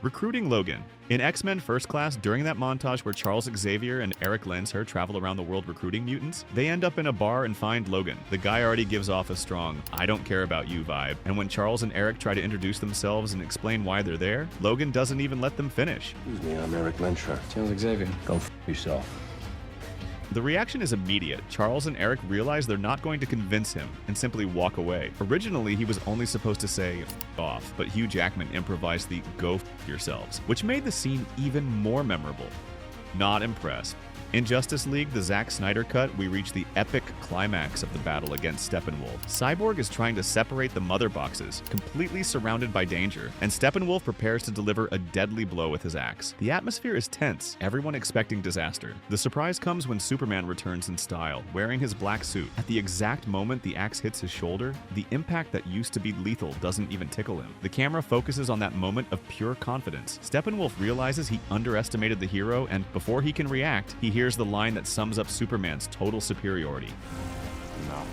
Recruiting Logan. In X-Men First Class, during that montage where Charles Xavier and Eric Lensher travel around the world recruiting mutants, they end up in a bar and find Logan. The guy already gives off a strong, I don't care about you vibe, and when Charles and Eric try to introduce themselves and explain why they're there, Logan doesn't even let them finish. Excuse me, I'm Eric Lensher. Charles Xavier. Go f yourself. The reaction is immediate. Charles and Eric realize they're not going to convince him and simply walk away. Originally, he was only supposed to say F off, but Hugh Jackman improvised the go f yourselves, which made the scene even more memorable. Not impressed. In Justice League, the Zack Snyder cut, we reach the epic climax of the battle against Steppenwolf. Cyborg is trying to separate the mother boxes, completely surrounded by danger, and Steppenwolf prepares to deliver a deadly blow with his axe. The atmosphere is tense, everyone expecting disaster. The surprise comes when Superman returns in style, wearing his black suit. At the exact moment the axe hits his shoulder, the impact that used to be lethal doesn't even tickle him. The camera focuses on that moment of pure confidence. Steppenwolf realizes he underestimated the hero, and before he can react, he hears the line that sums up Superman's total superiority. Not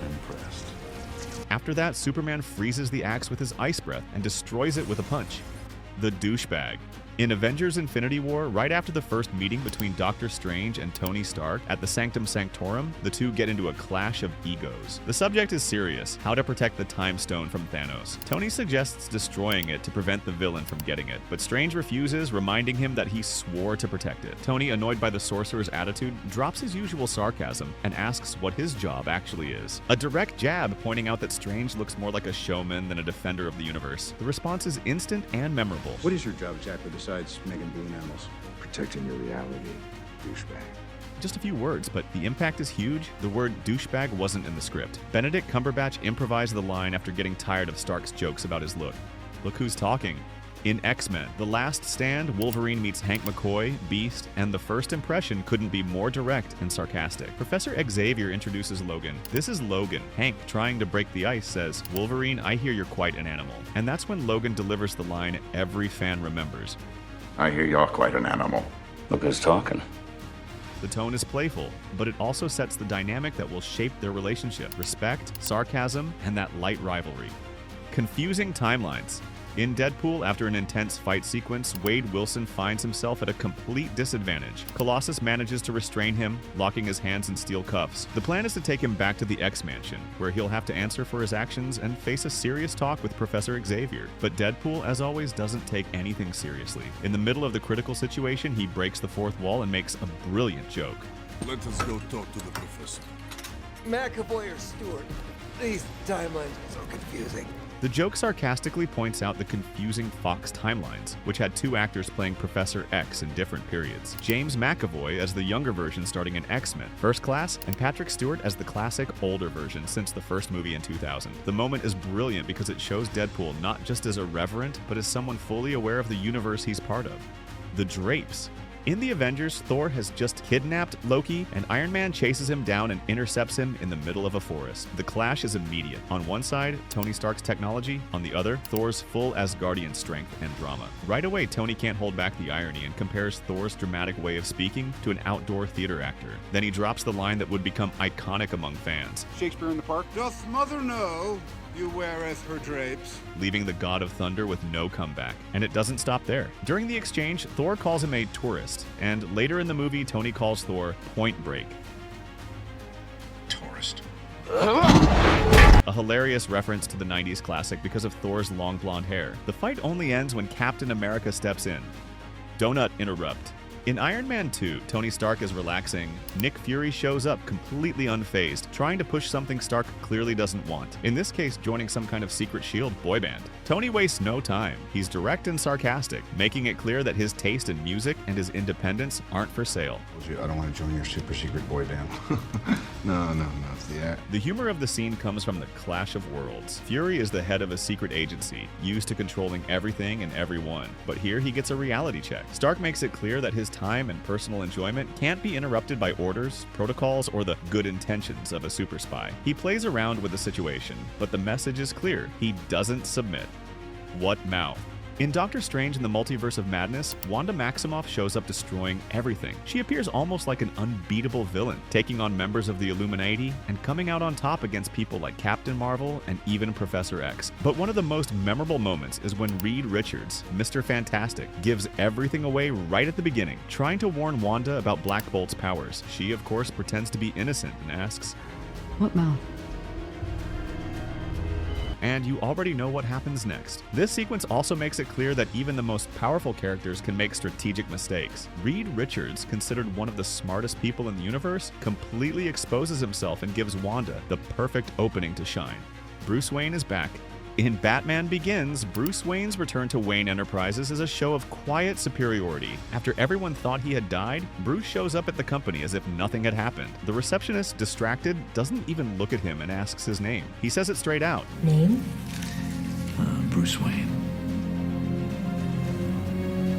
impressed. After that, Superman freezes the axe with his ice breath and destroys it with a punch. The douchebag. In Avengers Infinity War, right after the first meeting between Doctor Strange and Tony Stark at the Sanctum Sanctorum, the two get into a clash of egos. The subject is serious: how to protect the Time Stone from Thanos. Tony suggests destroying it to prevent the villain from getting it, but Strange refuses, reminding him that he swore to protect it. Tony, annoyed by the sorcerer's attitude, drops his usual sarcasm and asks what his job actually is. A direct jab pointing out that Strange looks more like a showman than a defender of the universe. The response is instant and memorable. What is your job exactly besides making balloon animals? Protecting your reality, douchebag. Just a few words, but the impact is huge. The word douchebag wasn't in the script. Benedict Cumberbatch improvised the line after getting tired of Stark's jokes about his look. Look who's talking. In X-Men, The Last Stand, Wolverine meets Hank McCoy, Beast, and the first impression couldn't be more direct and sarcastic. Professor Xavier introduces Logan. This is Logan. Hank, trying to break the ice, says, "Wolverine, I hear you're quite an animal." And that's when Logan delivers the line every fan remembers. I hear you're quite an animal. Look who's talking. The tone is playful, but it also sets the dynamic that will shape their relationship: respect, sarcasm, and that light rivalry. Confusing timelines. In Deadpool, after an intense fight sequence, Wade Wilson finds himself at a complete disadvantage. Colossus manages to restrain him, locking his hands in steel cuffs. The plan is to take him back to the X-Mansion, where he'll have to answer for his actions and face a serious talk with Professor Xavier. But Deadpool, as always, doesn't take anything seriously. In the middle of the critical situation, he breaks the fourth wall and makes a brilliant joke. Let us go talk to the professor. McAvoy or Stewart? These timelines are so confusing. The joke sarcastically points out the confusing Fox timelines, which had two actors playing Professor X in different periods. James McAvoy as the younger version starting in X-Men First Class, and Patrick Stewart as the classic older version since the first movie in 2000. The moment is brilliant because it shows Deadpool not just as irreverent, but as someone fully aware of the universe he's part of. The drapes. In the Avengers, Thor has just kidnapped Loki, and Iron Man chases him down and intercepts him in the middle of a forest. The clash is immediate. On one side, Tony Stark's technology; on the other, Thor's full Asgardian strength and drama. Right away, Tony can't hold back the irony and compares Thor's dramatic way of speaking to an outdoor theater actor. Then he drops the line that would become iconic among fans. Shakespeare in the Park? Doth mother know you weareth her drapes? Leaving the God of Thunder with no comeback. And it doesn't stop there. During the exchange, Thor calls him a tourist, and later in the movie, Tony calls Thor Point Break. Tourist. A hilarious reference to the 90s classic because of Thor's long blonde hair. The fight only ends when Captain America steps in. Donut interrupt. In Iron Man 2, Tony Stark is relaxing. Nick Fury shows up completely unfazed, trying to push something Stark clearly doesn't want. In this case, joining some kind of secret S.H.I.E.L.D. boy band. Tony wastes no time. He's direct and sarcastic, making it clear that his taste in music and his independence aren't for sale. I don't want to join your super secret boy band. No. It's the act. The humor of the scene comes from the clash of worlds. Fury is the head of a secret agency, used to controlling everything and everyone. But here he gets a reality check. Stark makes it clear that his time and personal enjoyment can't be interrupted by orders, protocols, or the good intentions of a super spy. He plays around with the situation, but the message is clear: he doesn't submit. What mouth? In Doctor Strange in the Multiverse of Madness, Wanda Maximoff shows up destroying everything. She appears almost like an unbeatable villain, taking on members of the Illuminati and coming out on top against people like Captain Marvel and even Professor X. But one of the most memorable moments is when Reed Richards, Mr. Fantastic, gives everything away right at the beginning, trying to warn Wanda about Black Bolt's powers. She, of course, pretends to be innocent and asks, "What mouth?" And you already know what happens next. This sequence also makes it clear that even the most powerful characters can make strategic mistakes. Reed Richards, considered one of the smartest people in the universe, completely exposes himself and gives Wanda the perfect opening to shine. Bruce Wayne is back. In Batman Begins, Bruce Wayne's return to Wayne Enterprises is a show of quiet superiority. After everyone thought he had died, Bruce shows up at the company as if nothing had happened. The receptionist, distracted, doesn't even look at him and asks his name. He says it straight out. Name? Bruce Wayne.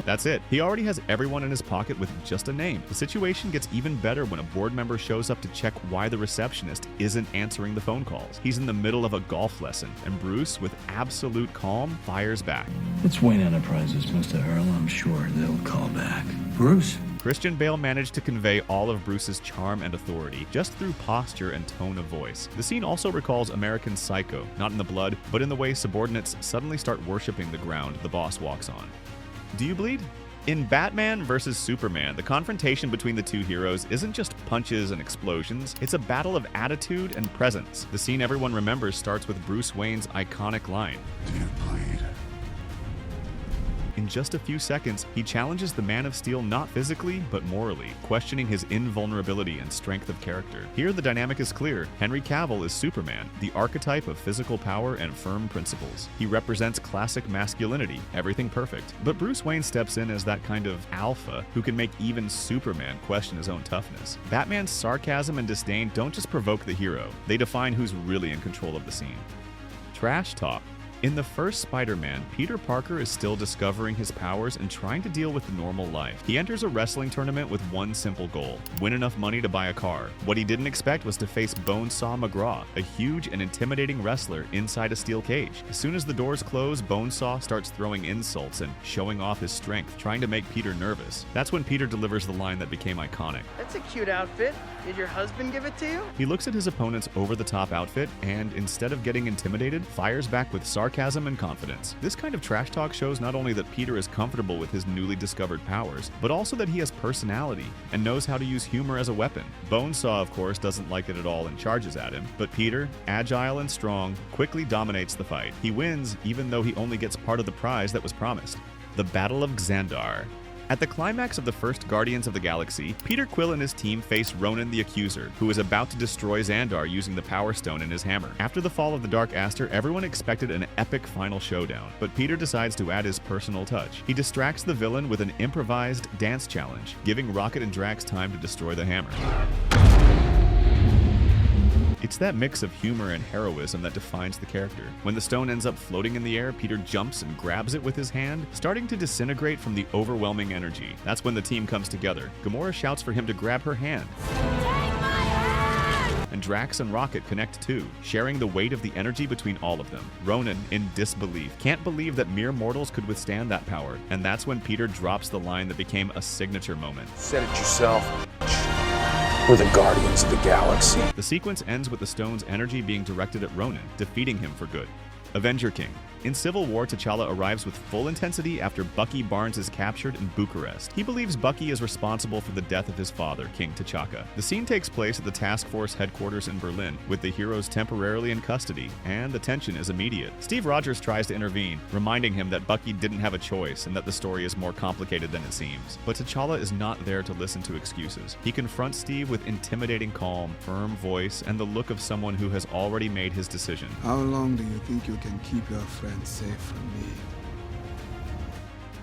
That's it. He already has everyone in his pocket with just a name. The situation gets even better when a board member shows up to check why the receptionist isn't answering the phone calls. He's in the middle of a golf lesson, and Bruce, with absolute calm, fires back. It's Wayne Enterprises, Mr. Earl. I'm sure they'll call back. Bruce? Christian Bale managed to convey all of Bruce's charm and authority just through posture and tone of voice. The scene also recalls American Psycho, not in the blood, but in the way subordinates suddenly start worshiping the ground the boss walks on. Do you bleed? In Batman vs. Superman, the confrontation between the two heroes isn't just punches and explosions, it's a battle of attitude and presence. The scene everyone remembers starts with Bruce Wayne's iconic line. Do you bleed? In just a few seconds, he challenges the Man of Steel not physically, but morally, questioning his invulnerability and strength of character. Here, the dynamic is clear. Henry Cavill is Superman, the archetype of physical power and firm principles. He represents classic masculinity, everything perfect. But Bruce Wayne steps in as that kind of alpha who can make even Superman question his own toughness. Batman's sarcasm and disdain don't just provoke the hero, they define who's really in control of the scene. Trash talk. In the first Spider-Man, Peter Parker is still discovering his powers and trying to deal with normal life. He enters a wrestling tournament with one simple goal: win enough money to buy a car. What he didn't expect was to face Bonesaw McGraw, a huge and intimidating wrestler inside a steel cage. As soon as the doors close, Bonesaw starts throwing insults and showing off his strength, trying to make Peter nervous. That's when Peter delivers the line that became iconic. "That's a cute outfit. Did your husband give it to you?" He looks at his opponent's over-the-top outfit and, instead of getting intimidated, fires back with sarcasm and confidence. This kind of trash talk shows not only that Peter is comfortable with his newly discovered powers, but also that he has personality and knows how to use humor as a weapon. Bonesaw, of course, doesn't like it at all and charges at him, but Peter, agile and strong, quickly dominates the fight. He wins, even though he only gets part of the prize that was promised: the Battle of Xandar. At the climax of the first Guardians of the Galaxy, Peter Quill and his team face Ronan the Accuser, who is about to destroy Xandar using the Power Stone in his hammer. After the fall of the Dark Aster, everyone expected an epic final showdown, but Peter decides to add his personal touch. He distracts the villain with an improvised dance challenge, giving Rocket and Drax time to destroy the hammer. It's that mix of humor and heroism that defines the character. When the stone ends up floating in the air, Peter jumps and grabs it with his hand, starting to disintegrate from the overwhelming energy. That's when the team comes together. Gamora shouts for him to grab her hand. And Drax and Rocket connect too, sharing the weight of the energy between all of them. Ronan, in disbelief, can't believe that mere mortals could withstand that power, and that's when Peter drops the line that became a signature moment. Said it yourself. We're the Guardians of the Galaxy. The sequence ends with the stone's energy being directed at Ronan, defeating him for good. Avenger King. In Civil War, T'Challa arrives with full intensity after Bucky Barnes is captured in Bucharest. He believes Bucky is responsible for the death of his father, King T'Chaka. The scene takes place at the task force headquarters in Berlin, with the heroes temporarily in custody, and the tension is immediate. Steve Rogers tries to intervene, reminding him that Bucky didn't have a choice and that the story is more complicated than it seems. But T'Challa is not there to listen to excuses. He confronts Steve with intimidating calm, firm voice, and the look of someone who has already made his decision. How long do you think you can keep your friends safe from me?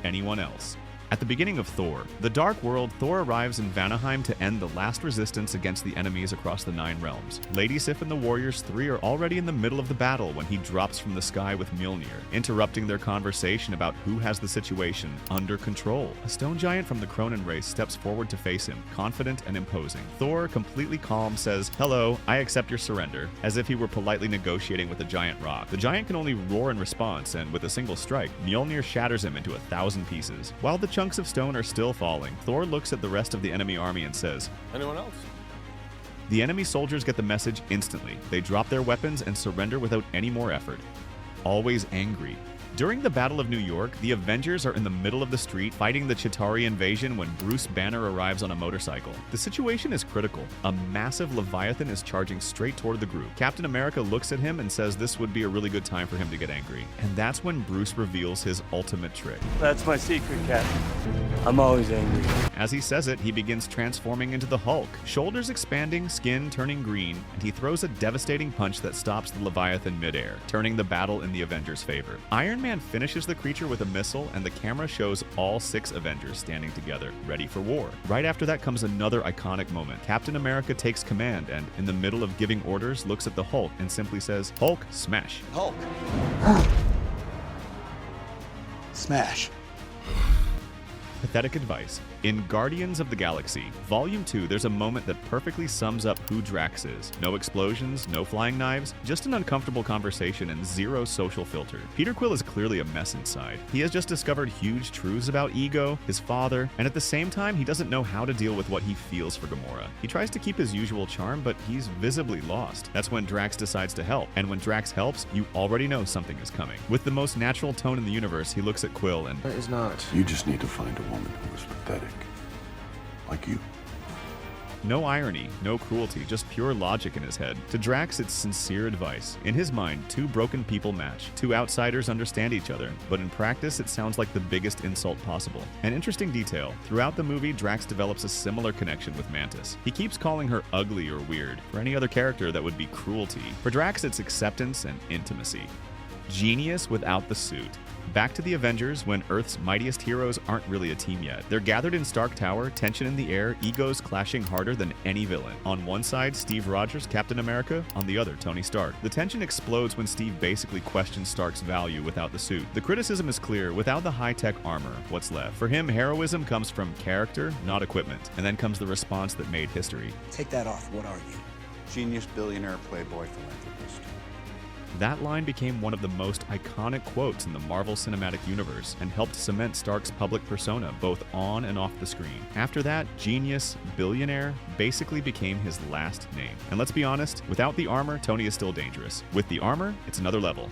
Anyone else? At the beginning of Thor, the Dark World, Thor arrives in Vanaheim to end the last resistance against the enemies across the 9 realms. Lady Sif and the Warriors 3 are already in the middle of the battle when he drops from the sky with Mjolnir, interrupting their conversation about who has the situation under control. A stone giant from the Cronin race steps forward to face him, confident and imposing. Thor, completely calm, says, "Hello, I accept your surrender," as if he were politely negotiating with a giant rock. The giant can only roar in response, and with a single strike, Mjolnir shatters him into 1,000 pieces. While the chunks of stone are still falling, Thor looks at the rest of the enemy army and says, "Anyone else?" The enemy soldiers get the message instantly. They drop their weapons and surrender without any more effort. Always angry. During the Battle of New York, the Avengers are in the middle of the street fighting the Chitauri invasion when Bruce Banner arrives on a motorcycle. The situation is critical. A massive Leviathan is charging straight toward the group. Captain America looks at him and says this would be a really good time for him to get angry. And that's when Bruce reveals his ultimate trick. That's my secret, Captain. I'm always angry. As he says it, he begins transforming into the Hulk, shoulders expanding, skin turning green, and he throws a devastating punch that stops the Leviathan midair, turning the battle in the Avengers' favor. Iron Man finishes the creature with a missile, and the camera shows all 6 Avengers standing together, ready for war. Right after that comes another iconic moment. Captain America takes command and, in the middle of giving orders, looks at the Hulk and simply says, "Hulk, smash." Hulk. Smash. Pathetic advice. In Guardians of the Galaxy, Volume 2, there's a moment that perfectly sums up who Drax is. No explosions, no flying knives, just an uncomfortable conversation and zero social filter. Peter Quill is clearly a mess inside. He has just discovered huge truths about ego, his father, and at the same time, he doesn't know how to deal with what he feels for Gamora. He tries to keep his usual charm, but he's visibly lost. That's when Drax decides to help, and when Drax helps, you already know something is coming. With the most natural tone in the universe, he looks at Quill and, Is not. You just need to find a woman who is pathetic. Like you. no irony, no cruelty, just pure logic in his head. To Drax, it's sincere advice. In his mind, 2 broken people match. 2 outsiders understand each other, but in practice, it sounds like the biggest insult possible. An interesting detail, throughout the movie, Drax develops a similar connection with Mantis. He keeps calling her ugly or weird. For any other character, that would be cruelty. For Drax, it's acceptance and intimacy. Genius without the suit. Back to the Avengers, when Earth's mightiest heroes aren't really a team yet. They're gathered in Stark Tower, tension in the air, egos clashing harder than any villain. On one side, Steve Rogers, Captain America, on the other, Tony Stark. The tension explodes when Steve basically questions Stark's value without the suit. The criticism is clear: without the high-tech armor, what's left? For him, heroism comes from character, not equipment. And then comes the response that made history. Take that off. What are you? Genius, billionaire, playboy, philanthropist. That line became one of the most iconic quotes in the Marvel Cinematic Universe and helped cement Stark's public persona both on and off the screen. After that, genius, billionaire basically became his last name. And let's be honest, without the armor, Tony is still dangerous. With the armor, it's another level.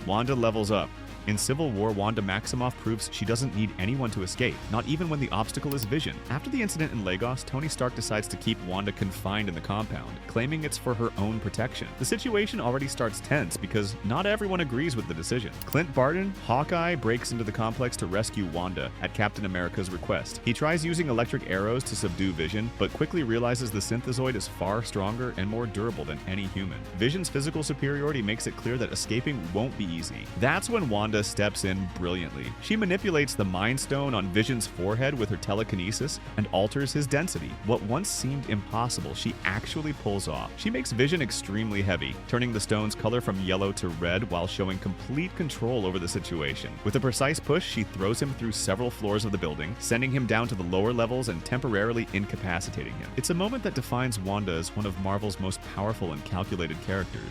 Wanda levels up. In Civil War, Wanda Maximoff proves she doesn't need anyone to escape, not even when the obstacle is Vision. After the incident in Lagos, Tony Stark decides to keep Wanda confined in the compound, claiming it's for her own protection. The situation already starts tense because not everyone agrees with the decision. Clint Barton, Hawkeye, breaks into the complex to rescue Wanda at Captain America's request. He tries using electric arrows to subdue Vision, but quickly realizes the synthezoid is far stronger and more durable than any human. Vision's physical superiority makes it clear that escaping won't be easy. That's when Wanda steps in brilliantly. She manipulates the Mind Stone on Vision's forehead with her telekinesis and alters his density. What once seemed impossible, she actually pulls off. She makes Vision extremely heavy, turning the stone's color from yellow to red while showing complete control over the situation. With a precise push, she throws him through several floors of the building, sending him down to the lower levels and temporarily incapacitating him. It's a moment that defines Wanda as one of Marvel's most powerful and calculated characters.